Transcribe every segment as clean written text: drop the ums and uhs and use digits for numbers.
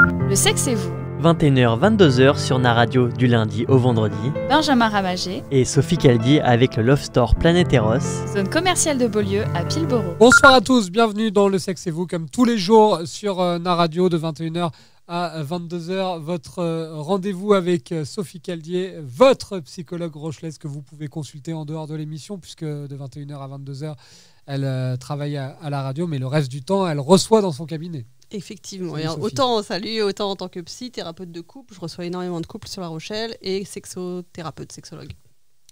Le sexe et vous, 21h-22h sur Naradio du lundi au vendredi. Benjamin Ramagé Et Sophie Caldi avec le Love Store Planète Eros. zone commerciale de Beaulieu à Pilboro. Bonsoir à tous, bienvenue dans Le Sexe et vous, comme tous les jours sur Naradio de 21h à 22h. Votre rendez-vous avec Sophie Caldier, votre psychologue rochelaise que vous pouvez consulter en dehors de l'émission, puisque de 21h à 22h, elle travaille à la radio, mais le reste du temps, elle reçoit dans son cabinet. Effectivement, Salut, et Sophie. autant en tant que psy, thérapeute de couple, je reçois énormément de couples sur La Rochelle et sexothérapeute, sexologue.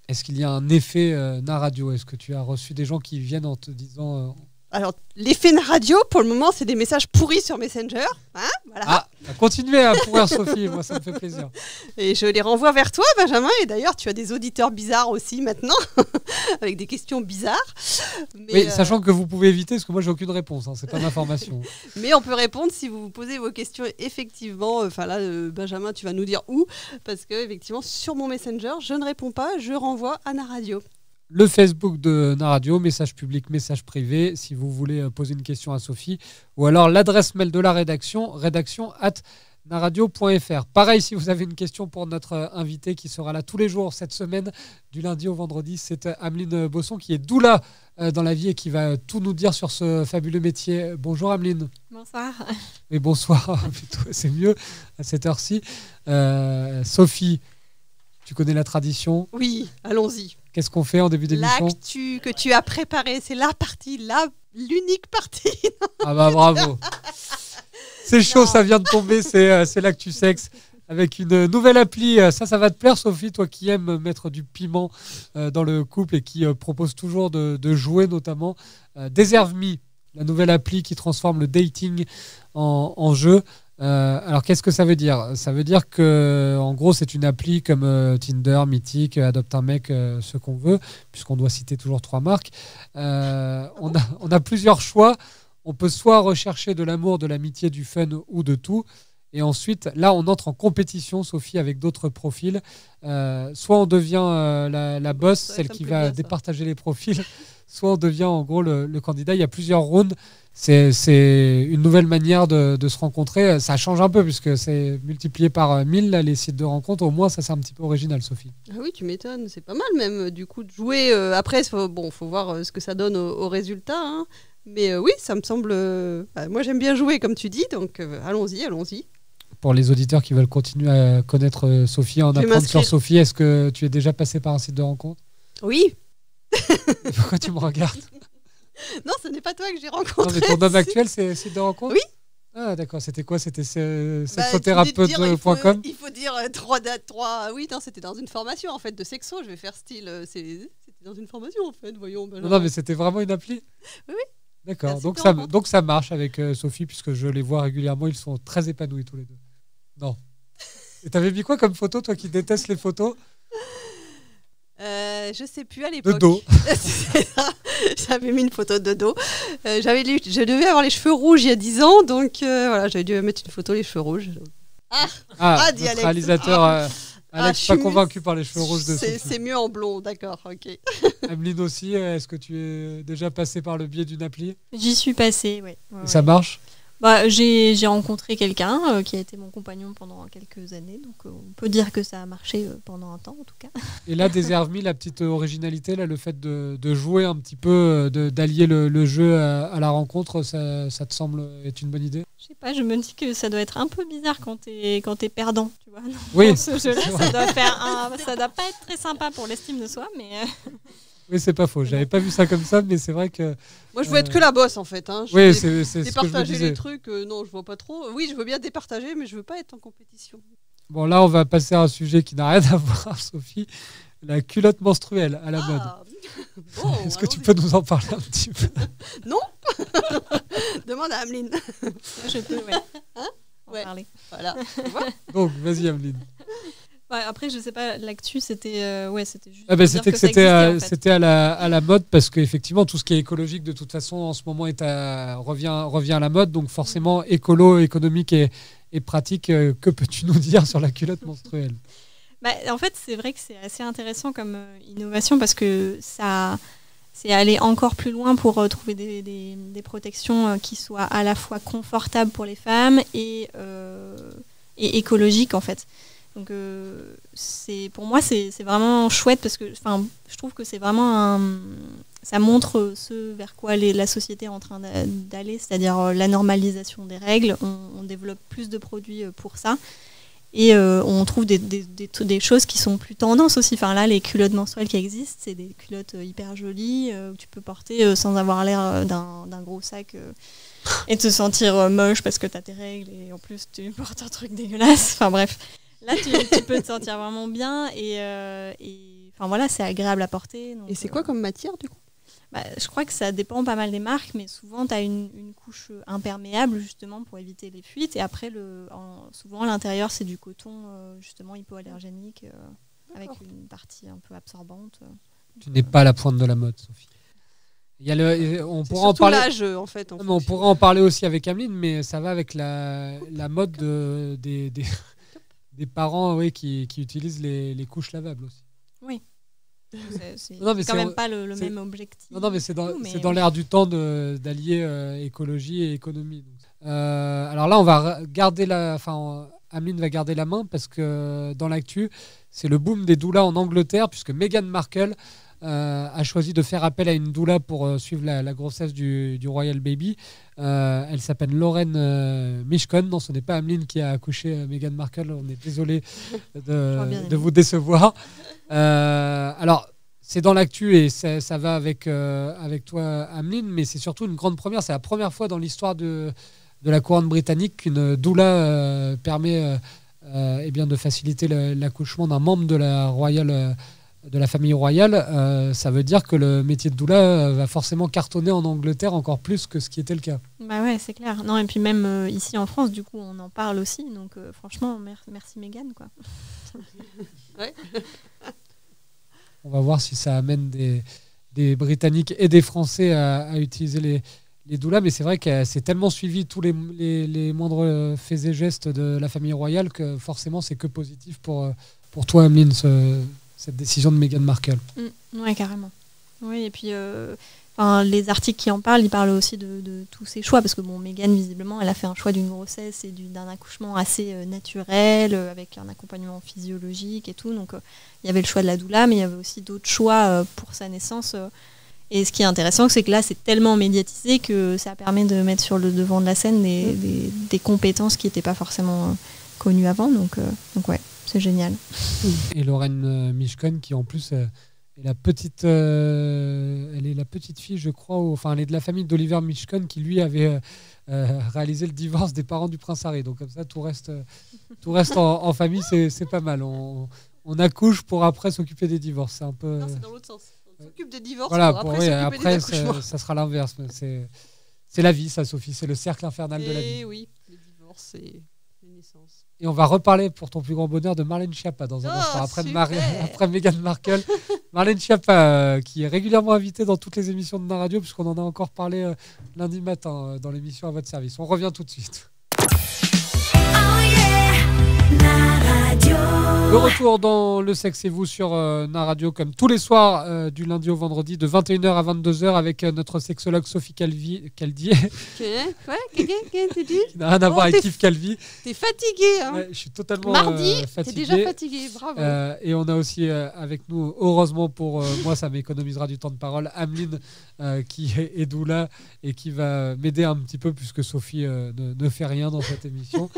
Est-ce qu'il y a un effet Naradio ? Est-ce que tu as reçu des gens qui viennent en te disant... Alors, l'effet radio, pour le moment, c'est des messages pourris sur Messenger. Hein, voilà. Ah, continuez à pourrir Sophie, moi ça me fait plaisir. Et je les renvoie vers toi, Benjamin. Et d'ailleurs, tu as des auditeurs bizarres aussi maintenant, avec des questions bizarres. Mais, Oui, sachant que vous pouvez éviter, parce que moi j'ai aucune réponse, c'est pas ma formation. mais on peut répondre si vous vous posez vos questions effectivement. Enfin là, Benjamin, tu vas nous dire où. Parce que effectivement, sur mon Messenger, je ne réponds pas, je renvoie à Naradio. Le Facebook de Naradio, message public, message privé, si vous voulez poser une question à Sophie, ou alors l'adresse mail de la rédaction, rédaction@naradio.fr. Pareil, si vous avez une question pour notre invité qui sera là tous les jours cette semaine, du lundi au vendredi, c'est Ameline Bosson qui est doula dans la vie et qui va tout nous dire sur ce fabuleux métier. Bonjour Ameline. Bonsoir. Et bonsoir, plutôt, c'est mieux à cette heure-ci. Sophie, tu connais la tradition. Oui, allons-y. Qu'est-ce qu'on fait en début d'émission ? L'actu que tu as préparé, c'est la partie, l'unique partie. Ah bah bravo. C'est chaud, ça vient de tomber, c'est l'actu sexe. Avec une nouvelle appli, ça va te plaire Sophie, toi qui aimes mettre du piment dans le couple et qui propose toujours de jouer notamment. Deserve Me, la nouvelle appli qui transforme le dating en jeu. Alors qu'est-ce que ça veut dire ? Ça veut dire que en gros c'est une appli comme Tinder, Mythique, Adopte un mec, ce qu'on veut, puisqu'on doit citer toujours 3 marques. On a plusieurs choix. On peut soit rechercher de l'amour, de l'amitié, du fun ou de tout. Et ensuite, là, on entre en compétition, Sophie, avec d'autres profils. Soit on devient la boss, celle qui va départager les profils, soit on devient en gros le candidat. Il y a plusieurs rounds. C'est une nouvelle manière de se rencontrer. Ça change un peu puisque c'est multiplié par 1000 là, les sites de rencontres. Au moins, ça c'est un petit peu original, Sophie. Ah oui, tu m'étonnes. C'est pas mal même du coup de jouer. Après, faut voir ce que ça donne au résultat. Hein. Mais oui, ça me semble... moi, j'aime bien jouer, comme tu dis. Donc, allons-y. Pour les auditeurs qui veulent continuer à connaître Sophie, en apprendre sur Sophie, est-ce que tu es déjà passé par un site de rencontre ? Oui. Pourquoi tu me regardes ? Non, ce n'est pas toi que j'ai rencontré. Non, mais ton homme actuel, c'est site de rencontre ? Oui. Ah d'accord, c'était quoi ? C'était sexothérapeute.com ? Il faut dire 3 dates, 3... Oui, non, c'était dans une formation en fait de sexo. Je vais faire style... C'était dans une formation en fait, voyons. Non, mais c'était vraiment une appli ? Oui. D'accord, donc ça marche avec Sophie, puisque je les vois régulièrement, ils sont très épanouis tous les deux. Non. Et t'avais mis quoi comme photo, toi qui détestes les photos ? Je sais plus à l'époque. De dos. J'avais mis une photo de dos. Je devais avoir les cheveux rouges il y a 10 ans, donc voilà, j'avais dû mettre une photo les cheveux rouges. Notre réalisateur Alex, pas convaincu par les cheveux rouges de Sophie. C'est mieux en blond, d'accord, ok. Ameline aussi, est-ce que tu es déjà passée par le biais d'une appli ? J'y suis passée, oui. Et ça marche ? J'ai rencontré quelqu'un qui a été mon compagnon pendant quelques années, donc on peut dire que ça a marché pendant un temps en tout cas. Et là, Deserve Me, la petite originalité, là, le fait de jouer un petit peu, d'allier le jeu à la rencontre, ça te semble être une bonne idée ? Je sais pas, je me dis que ça doit être un peu bizarre quand t'es perdant, tu vois. Oui. Dans ce jeu-là, ça doit pas être très sympa pour l'estime de soi, mais... Oui, c'est pas faux. J'avais pas vu ça comme ça, mais c'est vrai que... Moi, je veux être que la boss, en fait. Hein. Oui, c'est ce que je me départager disais. les trucs, non, je vois pas trop. Oui, je veux bien départager, mais je veux pas être en compétition. Bon, là, on va passer à un sujet qui n'a rien à voir, Sophie. La culotte menstruelle à la mode. Bon, est-ce que tu peux nous en parler un petit peu ? Non. Demande à Ameline. Je peux, ouais. En parler. Voilà. Tu vois ? Donc, vas-y, Ameline. Après, je sais pas, l'actu, c'était c'était juste. C'était que c'était à la mode parce qu'effectivement, tout ce qui est écologique, de toute façon, en ce moment, revient à la mode. Donc, forcément, écolo, économique et pratique. Que peux-tu nous dire sur la culotte menstruelle ? En fait, c'est vrai que c'est assez intéressant comme innovation parce que ça c'est aller encore plus loin pour trouver des protections qui soient à la fois confortables pour les femmes et écologiques en fait. Donc pour moi c'est vraiment chouette parce que je trouve que c'est vraiment ça montre ce vers quoi la société est en train d'aller, c'est-à-dire la normalisation des règles. On développe plus de produits pour ça. Et on trouve des choses qui sont plus tendances aussi. Enfin, là, les culottes menstruelles qui existent, c'est des culottes hyper jolies que tu peux porter sans avoir l'air d'un gros sac et te sentir moche parce que tu as tes règles et en plus tu portes un truc dégueulasse. Enfin bref, là, tu peux te sentir vraiment bien et enfin, voilà, c'est agréable à porter. Donc, et c'est quoi comme matière du coup ? Je crois que ça dépend pas mal des marques, mais souvent tu as une couche imperméable justement pour éviter les fuites. Et après, souvent à l'intérieur, c'est du coton justement hypoallergénique avec une partie un peu absorbante. Tu n'es pas à la pointe de la mode, Sophie. On pourra en parler. L'âge, en fait. On pourra en parler aussi avec Ameline, mais ça va avec la mode des parents qui utilisent les couches lavables aussi. Oui. C'est non, mais quand même pas le même objectif. Non, mais c'est dans l'air du temps d'allier écologie et économie. Donc. Alors là, on va garder Ameline va garder la main parce que dans l'actu, c'est le boom des doulas en Angleterre puisque Meghan Markle a choisi de faire appel à une doula pour suivre la grossesse du Royal Baby. Elle s'appelle Lauren Mishcon. Non, ce n'est pas Ameline qui a accouché Meghan Markle. On est désolé de vous décevoir. Alors, c'est dans l'actu et ça va avec toi, Ameline, mais c'est surtout une grande première. C'est la première fois dans l'histoire de la couronne britannique qu'une doula permet de faciliter l'accouchement d'un membre de la famille royale. Ça veut dire que le métier de doula va forcément cartonner en Angleterre encore plus que ce qui était le cas. Bah ouais, c'est clair. Non, et puis même ici en France, du coup, on en parle aussi. Donc franchement, merci Meghan, quoi. Ouais. On va voir si ça amène des Britanniques et des Français à utiliser les doulas, mais c'est vrai que c'est tellement suivi tous les moindres faits et gestes de la famille royale que forcément c'est que positif pour toi, Ameline, cette décision de Meghan Markle. Oui, carrément. Oui, et puis les articles qui en parlent, ils parlent aussi de tous ses choix, parce que Meghan, visiblement, elle a fait un choix d'une grossesse et d'un accouchement assez naturel, avec un accompagnement physiologique et tout. Donc, il y avait le choix de la doula, mais il y avait aussi d'autres choix pour sa naissance. Et ce qui est intéressant, c'est que là, c'est tellement médiatisé que ça permet de mettre sur le devant de la scène des compétences qui n'étaient pas forcément connues avant. Donc ouais, c'est génial. Et Lauren Mishcon, qui en plus... elle est la petite fille, je crois, elle est de la famille d'Oliver Mishcon qui lui avait réalisé le divorce des parents du prince Harry. Donc comme ça, tout reste en famille, c'est pas mal. On accouche pour après s'occuper des divorces. C'est un peu. Non, c'est dans l'autre sens. On s'occupe des divorces voilà, pour après s'occuper des accouchements. Ça sera l'inverse. C'est la vie, ça, Sophie. C'est le cercle infernal de la vie. Et oui, les divorces et les naissances. Et on va reparler, pour ton plus grand bonheur, de Marlène Schiappa dans un instant, après Meghan Markle. Marlène Schiappa, qui est régulièrement invitée dans toutes les émissions de Na Radio, puisqu'on en a encore parlé lundi matin dans l'émission À votre service. On revient tout de suite. De retour dans Le Sexe et vous sur Na Radio, comme tous les soirs du lundi au vendredi de 21h à 22h avec notre sexologue Sophie Caldier. Quoi t'es dit Qui n'a rien à voir avec Yves Calvi. T'es fatigué, hein. Ouais, je suis totalement Mardi, fatigué. t'es déjà fatigué, bravo. Et on a aussi avec nous, heureusement pour moi, ça m'économisera du temps de parole, Ameline qui est doula et qui va m'aider un petit peu puisque Sophie ne fait rien dans cette émission.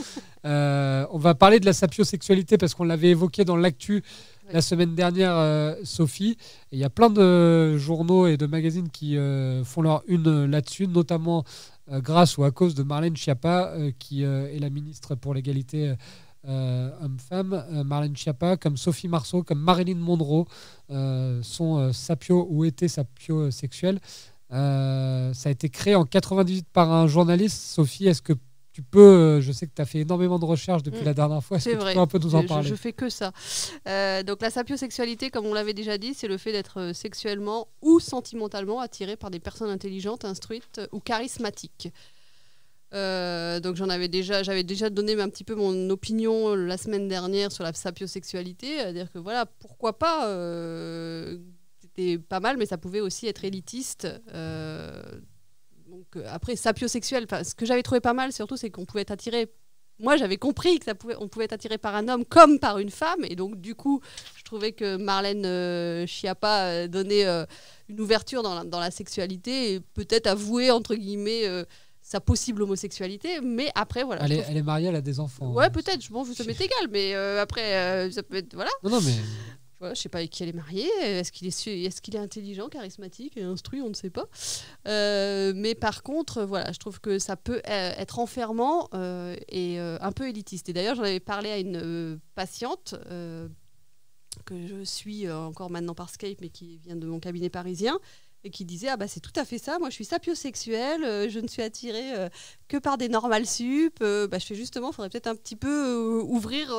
On va parler de la sapiosexualité parce qu'on l'avait évoqué dans l'actu la semaine dernière, Sophie. Il y a plein de journaux et de magazines qui font leur une là-dessus, notamment grâce ou à cause de Marlène Schiappa, qui est la ministre pour l'égalité homme-femme. Marlène Schiappa, comme Sophie Marceau, comme Marilyn Monroe, sont sapio ou étaient sapiosexuels. Ça a été créé en 98 par un journaliste. Sophie, est-ce que tu peux, je sais que tu as fait énormément de recherches depuis la dernière fois, est-ce que tu peux un peu nous en parler ? Je fais que ça. Donc la sapiosexualité, comme on l'avait déjà dit, c'est le fait d'être sexuellement ou sentimentalement attiré par des personnes intelligentes, instruites ou charismatiques. Donc j'avais déjà donné un petit peu mon opinion la semaine dernière sur la sapiosexualité, c'est-à-dire que voilà, pourquoi pas c'était pas mal, mais ça pouvait aussi être élitiste. Donc, après, sapiosexuel, ce que j'avais trouvé pas mal, surtout, c'est qu'on pouvait être attiré. Moi, j'avais compris on pouvait être attiré par un homme comme par une femme. Et donc, du coup, je trouvais que Marlène Schiappa donnait une ouverture dans la sexualité et peut-être avouer, entre guillemets, sa possible homosexualité. Mais après, voilà. Elle est mariée, elle a des enfants. Ouais, peut-être. Ça m'est égal. Mais après, ça peut être... Voilà. Non, mais... Voilà, je ne sais pas avec qui elle est mariée. Est-ce qu'il est intelligent, charismatique, instruit, on ne sait pas. Mais par contre, voilà, je trouve que ça peut être enfermant et un peu élitiste. Et d'ailleurs, j'en avais parlé à une patiente que je suis encore maintenant par Skype, mais qui vient de mon cabinet parisien, et qui disait c'est tout à fait ça, moi je suis sapiosexuelle, je ne suis attirée que par des normales sup, je fais justement, il faudrait peut-être un petit peu ouvrir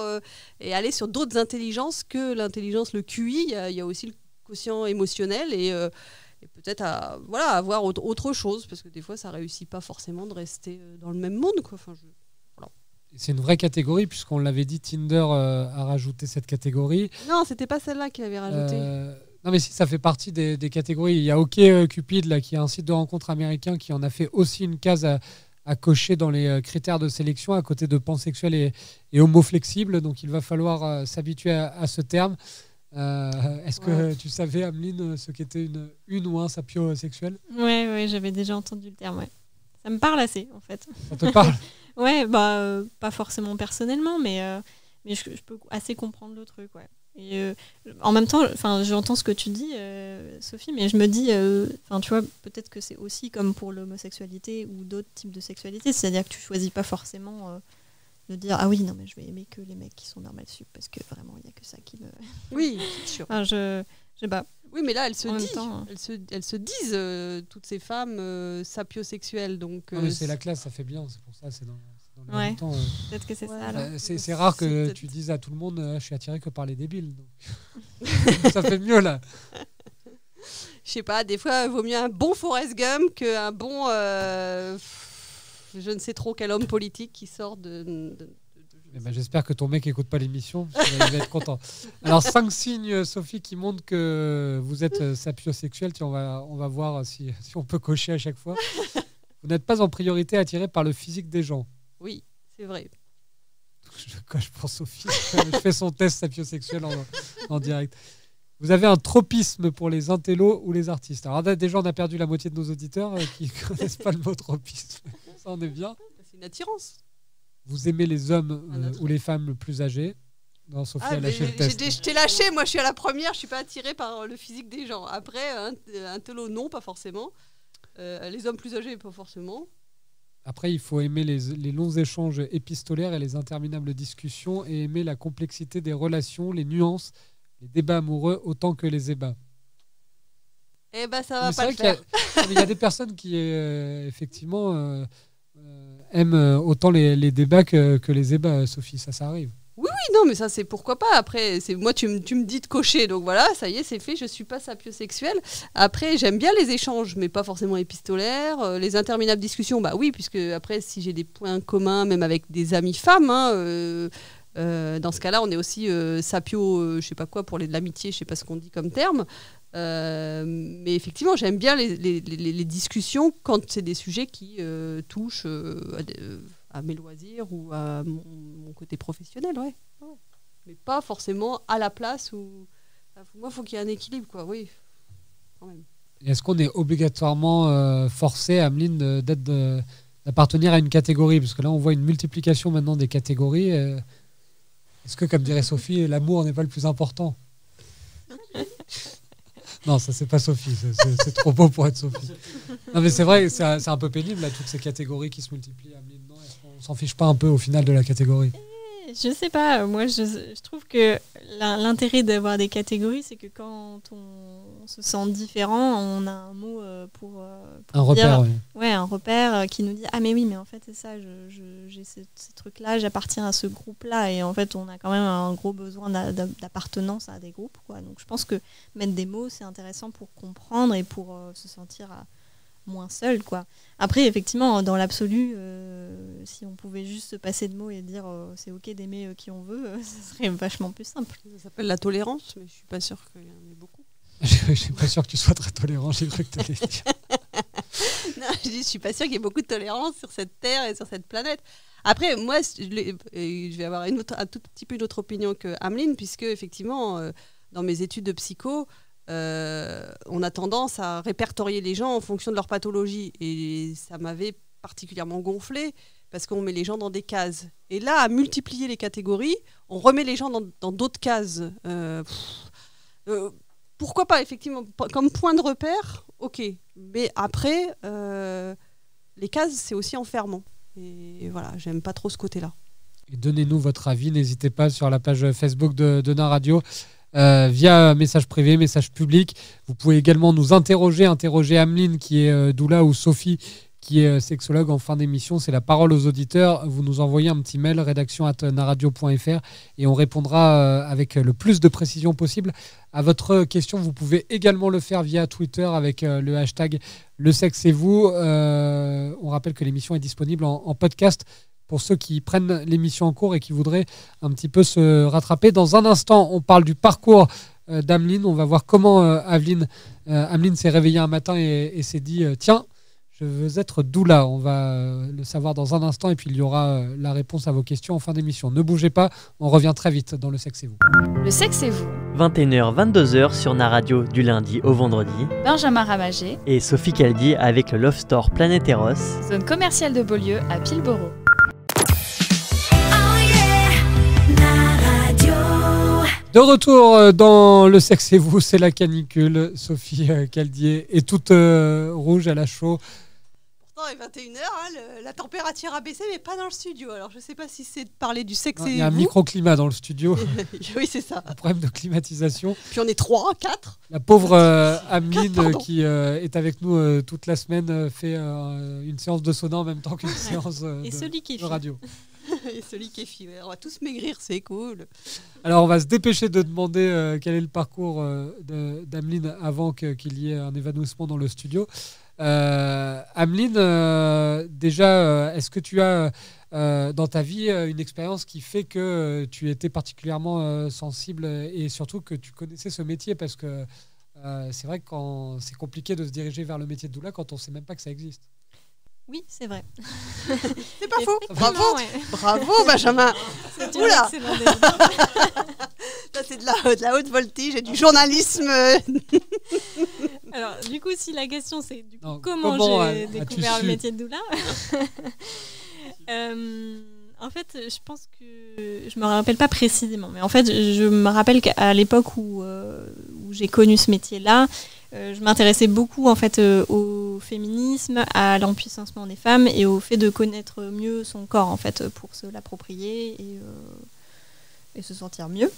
et aller sur d'autres intelligences que l'intelligence, le QI, il y a aussi le quotient émotionnel et peut-être avoir autre chose, parce que des fois ça ne réussit pas forcément de rester dans le même monde, quoi. C'est une vraie catégorie, puisqu'on l'avait dit, Tinder a rajouté cette catégorie. Non, c'était pas celle-là qu'il avait rajouté. Non, mais si, ça fait partie des catégories. Il y a OkCupid, là, qui est un site de rencontre américain, qui en a fait aussi une case à cocher dans les critères de sélection, à côté de pansexuel et homoflexible. Donc, il va falloir s'habituer à ce terme. Est-ce que tu savais, Ameline, ce qu'était une ou un sapiosexuel ? Ouais, j'avais déjà entendu le terme, ouais. Ça me parle assez, en fait. Ça te parle ? Ouais, pas forcément personnellement, mais je peux assez comprendre le truc, ouais. Et en même temps, j'entends ce que tu dis, Sophie, mais je me dis, tu vois, peut-être que c'est aussi comme pour l'homosexualité ou d'autres types de sexualité, c'est-à-dire que tu choisis pas forcément de dire ah oui, non, mais je vais aimer que les mecs qui sont normales sup, parce que vraiment, il y a que ça qui me... Oui, c'est sûr. Je sais pas. Oui, mais là, elles se disent, toutes ces femmes sapiosexuelles. Donc, non, mais c'est la classe, ça fait bien, c'est pour ça, c'est dans ouais, temps, peut-être que c'est ça. Alors. C'est rare que tu dises à tout le monde je suis attiré que par les débiles. Donc. Ça fait mieux, là. Je sais pas, des fois, il vaut mieux un bon Forrest Gump qu'un bon... je ne sais trop quel homme politique qui sort de j'espère que ton mec n'écoute pas l'émission, il va être content. Alors, 5 signes, Sophie, qui montrent que vous êtes sapiosexuel. On va voir si on peut cocher à chaque fois. Vous n'êtes pas en priorité attiré par le physique des gens. Oui, c'est vrai. Je coche pour Sophie. Je fais son test sapiosexuel en direct. Vous avez un tropisme pour les intellos ou les artistes. Alors déjà, on a perdu la moitié de nos auditeurs qui ne connaissent pas le mot tropisme. Ça, on est bien. C'est une attirance. Vous aimez les hommes ou les femmes plus âgées. Non, Sophie a lâché le test. Je t'ai lâché, moi je suis à la première, je suis pas attirée par le physique des gens. Après, un télo, non, pas forcément. Les hommes plus âgés, pas forcément. Après, il faut aimer les longs échanges épistolaires et les interminables discussions et aimer la complexité des relations, les nuances, les débats amoureux autant que les ébats. Eh ben, ça va pas le faire. Il y a des personnes qui, effectivement, aiment autant les débats que les ébats, Sophie, ça arrive. Oui, non, mais ça, c'est pourquoi pas. Après, moi, tu me dis de cocher, donc voilà, ça y est, c'est fait, je suis pas sapiosexuelle. Après, j'aime bien les échanges, mais pas forcément épistolaires. Les interminables discussions, oui, puisque après, si j'ai des points communs, même avec des amies femmes, dans ce cas-là, on est aussi sapio, je sais pas quoi, pour de l'amitié, je sais pas ce qu'on dit comme terme. Mais effectivement, j'aime bien les discussions quand c'est des sujets qui touchent à mes loisirs ou à mon côté professionnel, ouais. Mais pas forcément à la place où... Moi, il faut qu'il y ait un équilibre, quoi, oui, quand même. Est-ce qu'on est obligatoirement forcé, Ameline, d'appartenir à une catégorie ? Parce que là, on voit une multiplication maintenant des catégories. Est-ce que, comme dirait Sophie, l'amour n'est pas le plus important ? Non, ça, c'est pas Sophie. C'est trop beau pour être Sophie. Non, mais c'est vrai, c'est un peu pénible, là, toutes ces catégories qui se multiplient. Ameline, non ? Est-ce qu'on s'en fiche pas un peu au final de la catégorie ? Je sais pas, moi je trouve que l'intérêt d'avoir des catégories, c'est que quand on se sent différent, on a un mot pour un repère, dire, ouais, un repère qui nous dit ah mais oui, mais en fait c'est ça, j'ai ces trucs-là, j'appartiens à ce groupe-là, et en fait on a quand même un gros besoin d'appartenance à des groupes, quoi. Donc je pense que mettre des mots, c'est intéressant pour comprendre et pour se sentir moins seul, quoi. Après, effectivement, dans l'absolu, si on pouvait juste se passer de mots et dire c'est ok d'aimer qui on veut, ça serait vachement plus simple. Ça s'appelle la tolérance, mais je suis pas sûre qu'il y en ait beaucoup. Je suis pas sûr que tu sois très tolérant, j'ai cru que tu allais dire. Non, je suis pas sûre qu'il y ait beaucoup de tolérance sur cette terre et sur cette planète. Après, moi, je vais avoir un tout petit peu une autre opinion que Ameline, puisque effectivement, dans mes études de psycho, on a tendance à répertorier les gens en fonction de leur pathologie. Et ça m'avait particulièrement gonflé, parce qu'on met les gens dans des cases. Et là, à multiplier les catégories, on remet les gens dans d'autres cases. Pourquoi pas, effectivement, comme point de repère, ok. Mais après, les cases, c'est aussi enfermant. Et voilà, j'aime pas trop ce côté-là. Et donnez-nous votre avis, n'hésitez pas sur la page Facebook de Na Radio, via message privé, message public. Vous pouvez également nous interroger Ameline qui est doula ou Sophie qui est sexologue en fin d'émission. C'est la parole aux auditeurs. Vous nous envoyez un petit mail, rédaction@naradio.fr, et on répondra avec le plus de précision possible à votre question. Vous pouvez également le faire via Twitter avec le hashtag Le Sexe et Vous. On rappelle que l'émission est disponible en podcast pour ceux qui prennent l'émission en cours et qui voudraient un petit peu se rattraper. Dans un instant, on parle du parcours d'Ameline. On va voir comment Ameline s'est réveillée un matin et s'est dit tiens, je veux être doula. On va le savoir dans un instant et puis il y aura la réponse à vos questions en fin d'émission. Ne bougez pas, on revient très vite dans Le Sexe et Vous. Le Sexe et Vous. 21h, 22h sur Na Radio du lundi au vendredi. Benjamin Ramagé. Et Sophie Caldi avec le Love Store Planète Eros. Zone commerciale de Beaulieu à Pilboro. De retour dans Le Sexe et Vous, c'est la canicule. Sophie Caldier est toute rouge, elle a chaud. Pourtant, il est 21h, la température a baissé, mais pas dans le studio. Alors, je ne sais pas si c'est de parler du sexe et vous. Il y a un microclimat dans le studio. Oui, c'est ça. Un problème de climatisation. Puis on est 3, 4. La pauvre Ameline, qui est avec nous toute la semaine, fait une séance de sauna en même temps qu'une séance de radio. Et celui qui est fille, on va tous maigrir, c'est cool. Alors on va se dépêcher de demander quel est le parcours d'Ameline avant qu'il y ait un évanouissement dans le studio. Ameline, déjà, est-ce que tu as dans ta vie une expérience qui fait que tu étais particulièrement sensible et surtout que tu connaissais ce métier, parce que c'est vrai que c'est compliqué de se diriger vers le métier de doula quand on ne sait même pas que ça existe. Oui, c'est vrai. C'est pas faux. Bravo, ouais. Bravo, Benjamin. C'est Oula. Ça, c'est de la haute voltige et du journalisme. Alors, du coup, si la question c'est Non, comment j'ai as-tu découvert su le métier de doula, en fait, je pense que je me rappelle pas précisément, mais en fait, je me rappelle qu'à l'époque où j'ai connu ce métier-là, je m'intéressais beaucoup en fait au féminisme, à l'empuissancement des femmes et au fait de connaître mieux son corps en fait pour se l'approprier et se sentir mieux.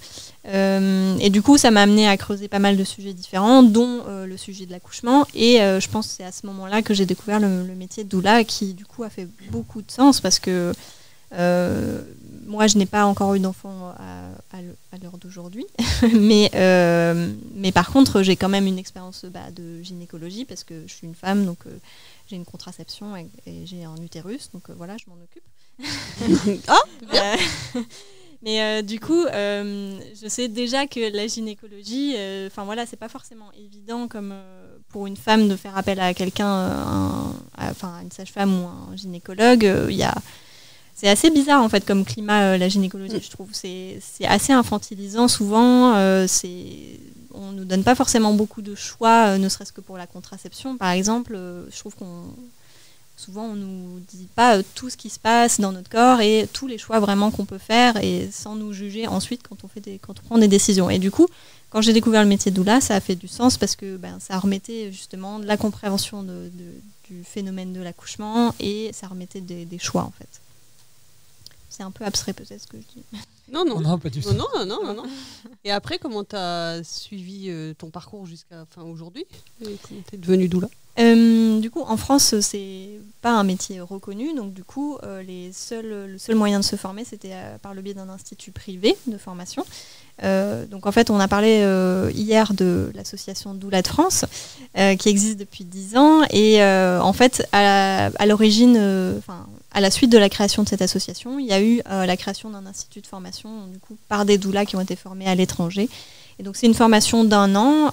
Et du coup, ça m'a amené à creuser pas mal de sujets différents, dont le sujet de l'accouchement. Et je pense que c'est à ce moment-là que j'ai découvert le métier de doula, qui du coup a fait beaucoup de sens parce que moi, je n'ai pas encore eu d'enfant à l'heure d'aujourd'hui, mais par contre, j'ai quand même une expérience de gynécologie parce que je suis une femme, donc j'ai une contraception et j'ai un utérus, donc voilà, je m'en occupe. Ah, bien. Mais du coup, je sais déjà que la gynécologie, voilà, c'est pas forcément évident comme pour une femme de faire appel à quelqu'un, une sage-femme ou un gynécologue. C'est assez bizarre en fait comme climat la gynécologie, je trouve. C'est assez infantilisant souvent. On nous donne pas forcément beaucoup de choix, ne serait-ce que pour la contraception, par exemple. Je trouve souvent on nous dit pas tout ce qui se passe dans notre corps et tous les choix vraiment qu'on peut faire, et sans nous juger ensuite quand on prend des décisions. Et du coup, quand j'ai découvert le métier de doula, ça a fait du sens parce que ça remettait justement de la compréhension du phénomène de l'accouchement et ça remettait des choix en fait. C'est un peu abstrait peut-être ce que je dis. Non, pas du tout. Non. Et après, comment tu as suivi ton parcours jusqu'à aujourd'hui? Comment tu es devenue doula? Du coup, en France, c'est pas un métier reconnu. Donc du coup, le seul moyen de se former, c'était par le biais d'un institut privé de formation. Donc en fait, on a parlé hier de l'association Doula de France, qui existe depuis 10 ans. Et en fait, à l'origine, à la suite de la création de cette association, il y a eu la création d'un institut de formation du coup, par des doulas qui ont été formés à l'étranger. Et donc c'est une formation d'1 an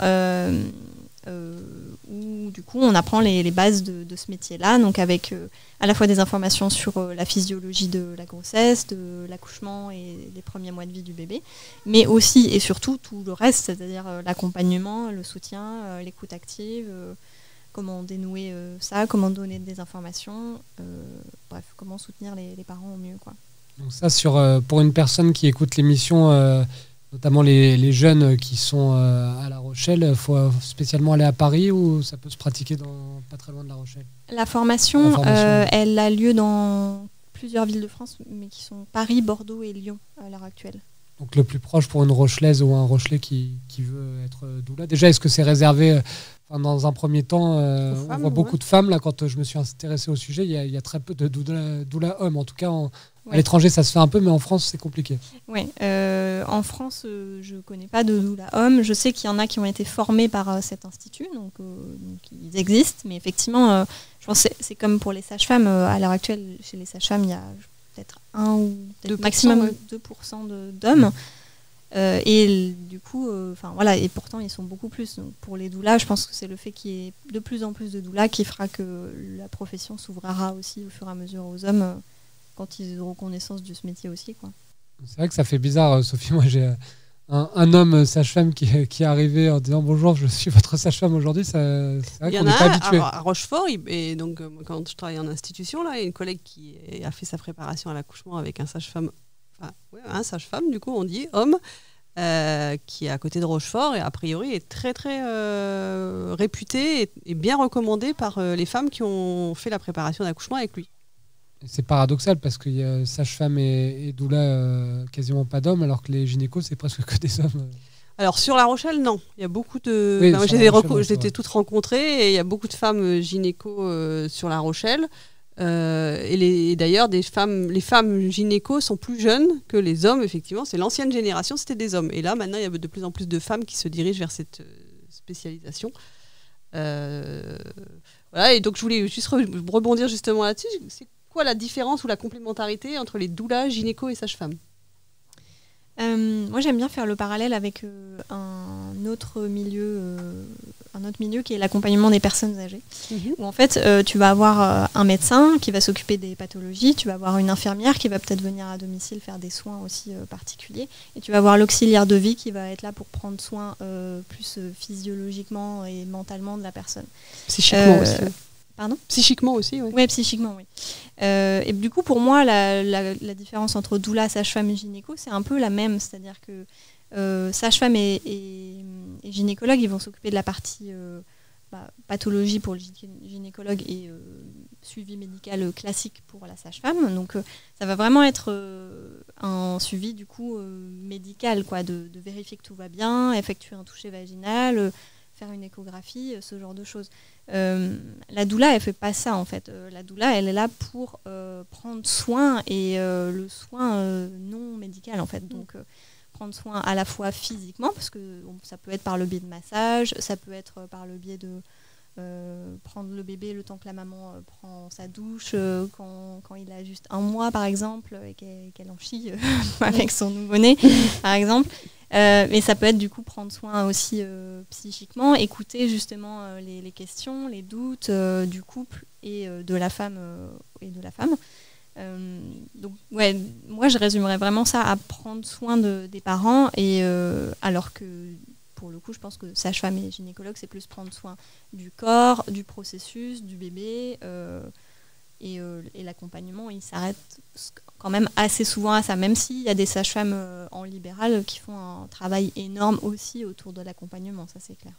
où du coup on apprend les bases de ce métier-là, donc avec à la fois des informations sur la physiologie de la grossesse, de l'accouchement et les premiers mois de vie du bébé, mais aussi et surtout tout le reste, c'est-à-dire l'accompagnement, le soutien, l'écoute active, comment dénouer ça, comment donner des informations, bref, comment soutenir les parents au mieux, quoi. Donc ça, pour une personne qui écoute l'émission, notamment les jeunes qui sont à La Rochelle, il faut spécialement aller à Paris ou ça peut se pratiquer pas très loin de La Rochelle? La formation, elle a lieu dans plusieurs villes de France, mais qui sont Paris, Bordeaux et Lyon à l'heure actuelle. Donc le plus proche pour une Rochelaise ou un Rochelais qui veut être doula. Déjà, est-ce que c'est réservé dans un premier temps, on voit beaucoup de femmes. Là, quand je me suis intéressé au sujet, il y a très peu de doula hommes. En tout cas, à l'étranger, ça se fait un peu, mais en France, c'est compliqué. Oui, en France, je ne connais pas de doula hommes. Je sais qu'il y en a qui ont été formés par cet institut, donc ils existent. Mais effectivement, je pense que c'est comme pour les sages-femmes. À l'heure actuelle, chez les sages-femmes, il y a peut-être 1 ou peut-être maximum 2% d'hommes. Et du coup, et pourtant ils sont beaucoup plus. Donc, pour les doulas, je pense que c'est le fait qu'il y ait de plus en plus de doulas qui fera que la profession s'ouvrira aussi au fur et à mesure aux hommes quand ils auront connaissance de ce métier aussi, quoi. C'est vrai que ça fait bizarre, Sophie. Moi, j'ai un homme sage-femme qui est arrivé en disant bonjour, je suis votre sage-femme aujourd'hui. C'est vrai qu'on n'est pas habitué. À Rochefort, et donc quand je travaillais en institution, là, il y a une collègue qui a fait sa préparation à l'accouchement avec un sage-femme. Un sage-femme, du coup, on dit homme, qui est à côté de Rochefort et a priori est très très réputé et bien recommandé par les femmes qui ont fait la préparation d'accouchement avec lui. C'est paradoxal parce qu'il y a sage-femme et doula quasiment pas d'hommes, alors que les gynécos, c'est presque que des hommes. Alors sur La Rochelle, non. Il y a beaucoup de. Oui, je les ai toutes rencontrées et il y a beaucoup de femmes gynécos sur La Rochelle. Et d'ailleurs, les femmes gynécos sont plus jeunes que les hommes, effectivement. C'est l'ancienne génération, c'était des hommes. Et là, maintenant, il y a de plus en plus de femmes qui se dirigent vers cette spécialisation. Voilà, et donc je voulais juste rebondir justement là-dessus. C'est quoi la différence ou la complémentarité entre les doulas, gynécos et sages-femmes? Moi, j'aime bien faire le parallèle avec un autre milieu qui est l'accompagnement des personnes âgées. Où en fait, tu vas avoir un médecin qui va s'occuper des pathologies, tu vas avoir une infirmière qui va peut-être venir à domicile faire des soins aussi particuliers, et tu vas avoir l'auxiliaire de vie qui va être là pour prendre soin plus physiologiquement et mentalement de la personne. Psychiquement aussi. Pardon ? Psychiquement aussi, oui. Oui, psychiquement, oui. Et du coup, pour moi, la différence entre doula, sage-femme et gynéco, c'est un peu la même. C'est-à-dire que sage-femme et gynécologue, ils vont s'occuper de la partie pathologie pour le gynécologue et suivi médical classique pour la sage-femme. Donc, ça va vraiment être un suivi, du coup, médical, quoi, de vérifier que tout va bien, effectuer un toucher vaginal, faire une échographie, ce genre de choses. La doula, elle fait pas ça en fait. La doula, elle est là pour prendre soin et le soin non médical en fait. Donc prendre soin à la fois physiquement, parce que ça peut être par le biais de massage, ça peut être par le biais de prendre le bébé le temps que la maman prend sa douche, quand il a juste 1 mois par exemple et qu'elle en chie avec son nouveau-né par exemple. Mais ça peut être du coup prendre soin aussi psychiquement, écouter justement les questions, les doutes du couple et de la femme. Donc ouais, moi je résumerais vraiment ça à prendre soin des parents, et alors que pour le coup je pense que sage-femme et gynécologue c'est plus prendre soin du corps, du processus, du bébé, et l'accompagnement il s'arrête quand même assez souvent à ça, même s'il y a des sages-femmes en libéral qui font un travail énorme aussi autour de l'accompagnement, ça c'est clair.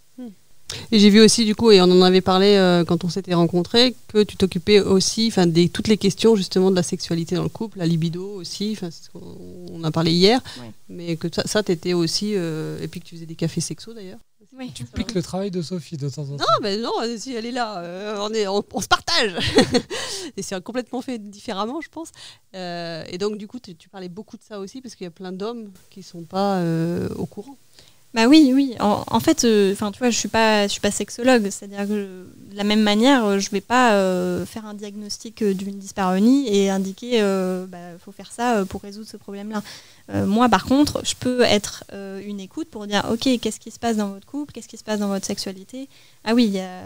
Et j'ai vu aussi du coup, et on en avait parlé quand on s'était rencontrés, que tu t'occupais aussi de toutes les questions justement de la sexualité dans le couple, la libido aussi, on a parlé hier, ouais. Mais que ça t'étais aussi, et puis que tu faisais des cafés sexos d'ailleurs. Oui. Tu piques le travail de Sophie de temps en temps. Non, mais non, si elle est là, on se partage. Et c'est complètement fait différemment, je pense. Et donc, du coup, tu parlais beaucoup de ça aussi, parce qu'il y a plein d'hommes qui ne sont pas au courant. Bah oui. En fait, tu vois, je suis pas sexologue, c'est-à-dire que de la même manière, je vais pas faire un diagnostic d'une dyspareunie et indiquer, faut faire ça pour résoudre ce problème-là. Moi, par contre, je peux être une écoute pour dire, ok, qu'est-ce qui se passe dans votre couple, qu'est-ce qui se passe dans votre sexualité ? Ah oui, il y a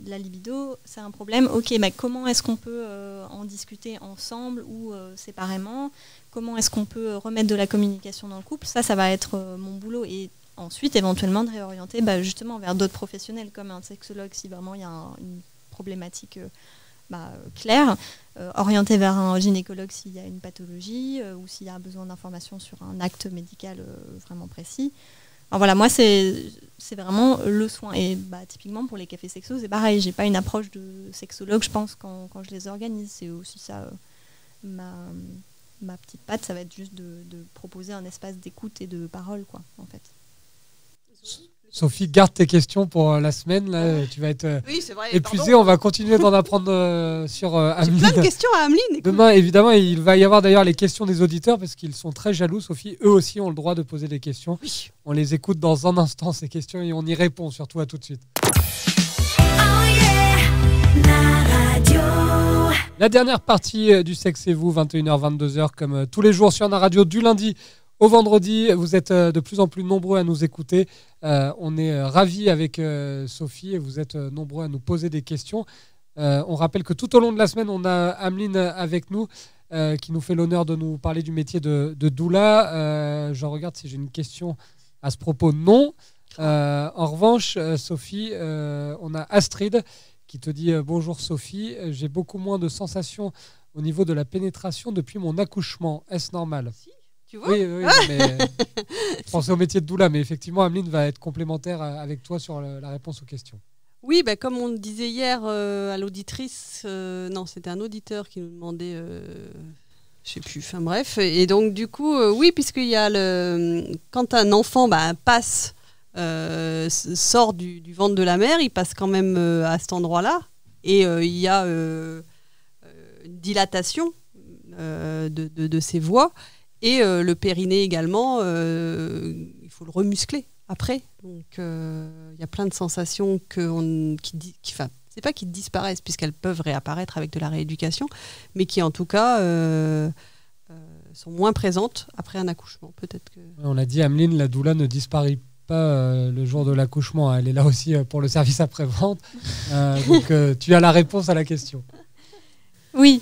la libido, c'est un problème. Ok, mais comment est-ce qu'on peut en discuter ensemble ou séparément ? Comment est-ce qu'on peut remettre de la communication dans le couple ? Ça va être mon boulot. Et ensuite, éventuellement, de réorienter justement vers d'autres professionnels, comme un sexologue, si vraiment il y a une problématique claire, orienter vers un gynécologue s'il y a une pathologie ou s'il y a besoin d'informations sur un acte médical vraiment précis. Alors voilà, moi, c'est vraiment le soin. Et typiquement, pour les cafés sexos, c'est pareil. J'ai pas une approche de sexologue, je pense, quand je les organise. C'est aussi ça, ma petite patte, ça va être juste de proposer un espace d'écoute et de parole, quoi, en fait. Sophie, garde tes questions pour la semaine. Là, tu vas être épuisée. On va continuer d'en apprendre sur Ameline. J'ai plein de questions à Ameline. Écoute. Demain, évidemment, il va y avoir d'ailleurs les questions des auditeurs parce qu'ils sont très jaloux. Sophie, eux aussi ont le droit de poser des questions. Oui. On les écoute dans un instant, ces questions, et on y répond. Surtout, à tout de suite. La dernière partie du Sexe et vous, 21h, 22h, comme tous les jours sur Nara Radio, du lundi au vendredi. Vous êtes de plus en plus nombreux à nous écouter. On est ravis avec Sophie et vous êtes nombreux à nous poser des questions. On rappelle que tout au long de la semaine, on a Ameline avec nous qui nous fait l'honneur de nous parler du métier de doula. Je regarde si j'ai une question à ce propos. Non. En revanche, Sophie, on a Astrid qui te dit bonjour Sophie, j'ai beaucoup moins de sensations au niveau de la pénétration depuis mon accouchement. Est-ce normal ? Tu vois ? Oui, mais je pensais au métier de doula, mais effectivement, Ameline va être complémentaire avec toi sur la réponse aux questions. Oui, comme on le disait hier à l'auditrice, non, c'était un auditeur qui nous demandait, je sais plus, enfin bref, et donc du coup, oui, puisqu'il y a quand un enfant passe, sort du ventre de la mère, il passe quand même à cet endroit-là, et il y a une dilatation de ses voies. Et le périnée également, il faut le remuscler après. Donc il y a plein de sensations c'est pas qui disparaissent puisqu'elles peuvent réapparaître avec de la rééducation, mais qui en tout cas sont moins présentes après un accouchement. Peut-être que... On l'a dit, Ameline, la doula ne disparaît pas le jour de l'accouchement. Elle est là aussi pour le service après-vente. Donc tu as la réponse à la question. Oui,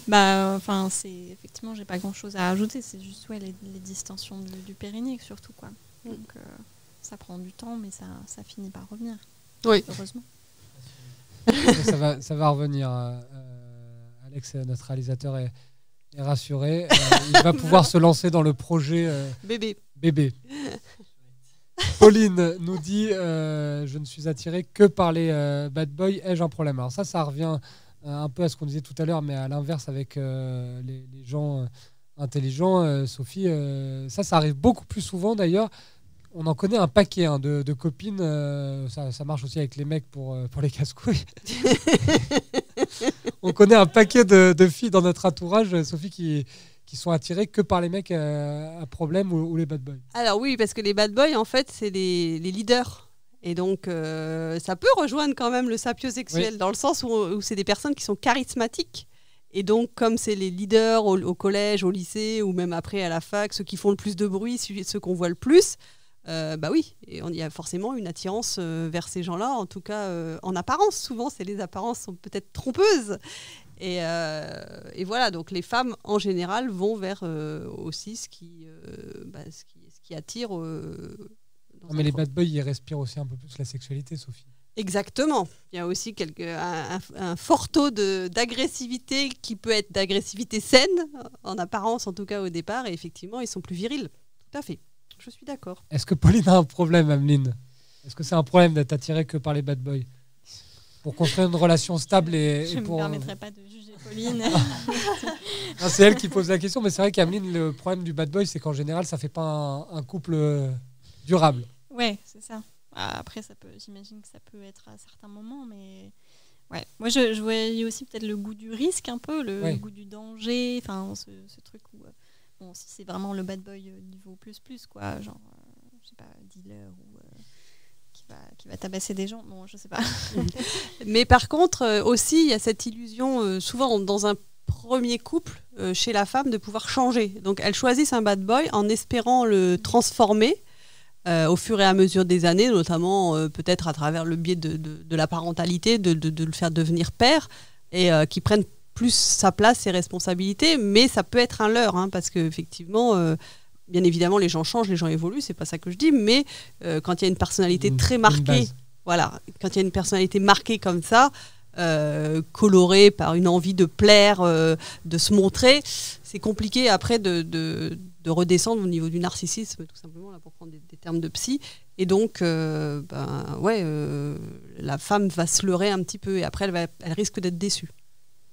c'est effectivement, j'ai pas grand-chose à ajouter. C'est juste les distensions du périnée surtout, quoi. Donc ça prend du temps, mais ça finit par revenir. Oui, heureusement. Ça va revenir. Alex, notre réalisateur, est rassuré. Il va pouvoir se lancer dans le projet bébé. Pauline nous dit je ne suis attirée que par les bad boys. Ai-je un problème ? Alors ça revient un peu à ce qu'on disait tout à l'heure, mais à l'inverse avec les gens intelligents. Sophie, ça arrive beaucoup plus souvent d'ailleurs. On en connaît un paquet de copines. Ça marche aussi avec les mecs pour les casse-couilles. On connaît un paquet de filles dans notre entourage, Sophie, qui sont attirées que par les mecs à problème ou les bad boys. Alors oui, parce que les bad boys, en fait, c'est les leaders. Et donc, ça peut rejoindre quand même le sapiosexuel, dans le sens où c'est des personnes qui sont charismatiques. Et donc, comme c'est les leaders au collège, au lycée, ou même après à la fac, ceux qui font le plus de bruit, ceux qu'on voit le plus, oui, il y a forcément une attirance vers ces gens-là, en tout cas en apparence. Souvent, les apparences sont peut-être trompeuses. Et voilà, donc les femmes, en général, vont vers aussi ce qui attire... mais les bad boys, ils respirent aussi un peu plus la sexualité, Sophie. Exactement. Il y a aussi un fort taux d'agressivité qui peut être d'agressivité saine, en apparence en tout cas au départ, et effectivement, ils sont plus virils. Tout à fait. Je suis d'accord. Est-ce que Pauline a un problème, Ameline ? Est-ce que c'est un problème d'être attirée que par les bad boys ? Pour construire une relation stable Je ne me permettrai pas de juger Pauline. Non, c'est elle qui pose la question, mais c'est vrai qu'Ameline, le problème du bad boy, c'est qu'en général, ça ne fait pas un couple durable. Ouais, c'est ça. Après, j'imagine que ça peut être à certains moments, mais ouais. Moi, je voyais aussi peut-être le goût du risque un peu, le goût du danger, enfin ce truc où si c'est vraiment le bad boy niveau plus quoi, genre je sais pas, dealer ou qui va tabasser des gens. Bon, je sais pas. Mais par contre, aussi, il y a cette illusion, souvent dans un premier couple, chez la femme, de pouvoir changer. Donc, elles choisissent un bad boy en espérant le transformer au fur et à mesure des années, notamment peut-être à travers le biais de la parentalité, de le faire devenir père, et qui prennent plus sa place, ses responsabilités. Mais ça peut être un leurre, hein, parce qu'effectivement... bien évidemment, les gens changent, les gens évoluent, c'est pas ça que je dis, mais quand il y a une personnalité très marquée, voilà, quand il y a une personnalité marquée comme ça, colorée par une envie de plaire, de se montrer, c'est compliqué après de redescendre au niveau du narcissisme, tout simplement, là, pour prendre des termes de psy. Et donc, la femme va se leurrer un petit peu, et après, elle risque d'être déçue.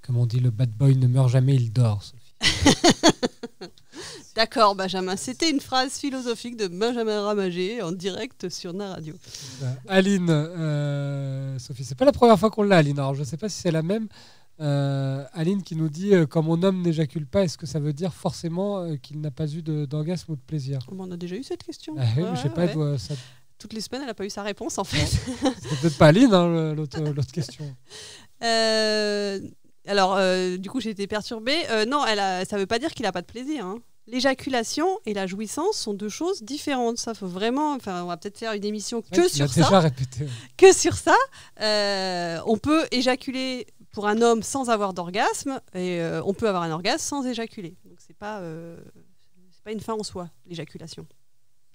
Comme on dit, le bad boy ne meurt jamais, il dort, Sophie. D'accord, Benjamin. C'était une phrase philosophique de Benjamin Ramagé en direct sur NaRadio. Aline, Sophie, c'est pas la première fois qu'on l'a, Aline. Alors, je sais pas si c'est la même. Aline qui nous dit quand mon homme n'éjacule pas, est-ce que ça veut dire forcément qu'il n'a pas eu d'orgasme ou de plaisir? On a déjà eu cette question. Oui, mais je sais pas. Ça... Toutes les semaines, elle n'a pas eu sa réponse, en fait. C'est peut-être pas Aline, hein, l'autre question. Alors, du coup, j'ai été perturbée. Non, ça veut pas dire qu'il n'a pas de plaisir. Hein. L'éjaculation et la jouissance sont deux choses différentes. Ça, faut vraiment. Enfin, on va peut-être faire une émission que sur ça. Déjà répété. Que sur ça. On peut éjaculer pour un homme sans avoir d'orgasme et on peut avoir un orgasme sans éjaculer. Donc, c'est pas une fin en soi, l'éjaculation.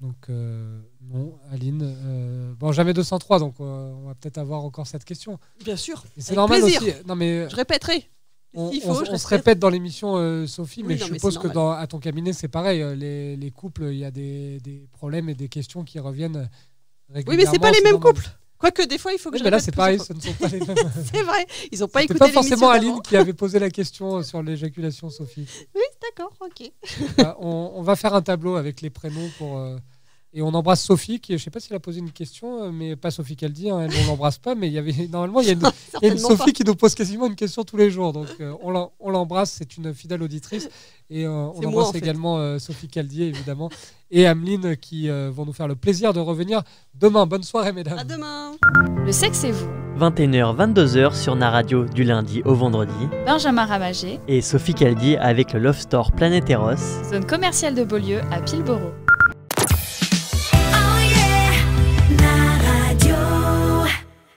Donc, non, Aline. Bon, jamais 203, donc on va peut-être avoir encore cette question. Bien sûr. C'est normal plaisir. aussi. Non, mais je répéterai. On se répète dans l'émission, Sophie, mais je suppose que à ton cabinet, c'est pareil. Les couples, il y a des problèmes et des questions qui reviennent régulièrement. Oui, mais c'est pas les mêmes couples. Quoique des fois, il faut que je mais là, répète c'est pareil, ce ne sont pas les mêmes. C'est vrai, ils n'ont pas écouté l'émission. C'est pas forcément d'avant. Aline qui avait posé la question sur l'éjaculation, Sophie. Oui, d'accord, ok. On va faire un tableau avec les prénoms pour... Et on embrasse Sophie, qui, je ne sais pas si elle a posé une question, mais pas Sophie Caldi, hein, elle, on ne l'embrasse pas, mais normalement, il y a une Sophie qui nous pose quasiment une question tous les jours. Donc, on l'embrasse, c'est une fidèle auditrice. Et on embrasse également Sophie Caldi, évidemment, et Ameline, qui vont nous faire le plaisir de revenir demain. Bonne soirée, mesdames. À demain. Le sexe et vous. 21h, 22h sur NaRadio du lundi au vendredi. Benjamin Ramagé et Sophie Caldi avec le Love Store Planet Eros. Zone commerciale de Beaulieu à Pilboro.